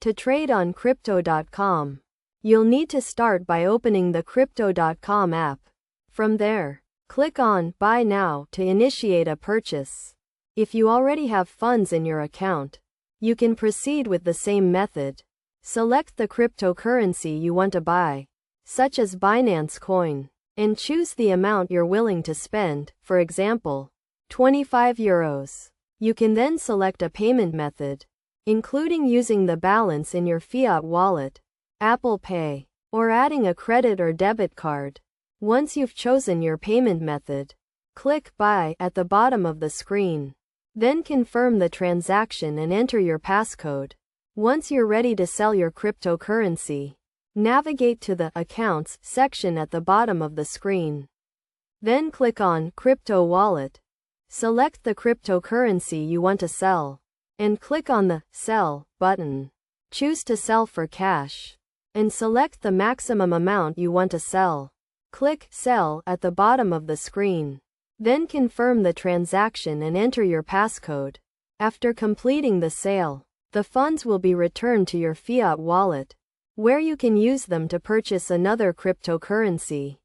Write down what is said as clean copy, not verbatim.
To trade on Crypto.com, you'll need to start by opening the Crypto.com app. From there, click on Buy Now to initiate a purchase. If you already have funds in your account, you can proceed with the same method. Select the cryptocurrency you want to buy, such as Binance Coin, and choose the amount you're willing to spend, for example, 25 euros. You can then select a payment method, including using the balance in your fiat wallet, Apple Pay, or adding a credit or debit card. Once you've chosen your payment method, click Buy at the bottom of the screen. Then confirm the transaction and enter your passcode. Once you're ready to sell your cryptocurrency, navigate to the Accounts section at the bottom of the screen. Then click on Crypto Wallet. Select the cryptocurrency you want to sell, and click on the Sell button. Choose to sell for cash, and select the maximum amount you want to sell. Click Sell at the bottom of the screen. Then confirm the transaction and enter your passcode. After completing the sale, the funds will be returned to your fiat wallet, where you can use them to purchase another cryptocurrency.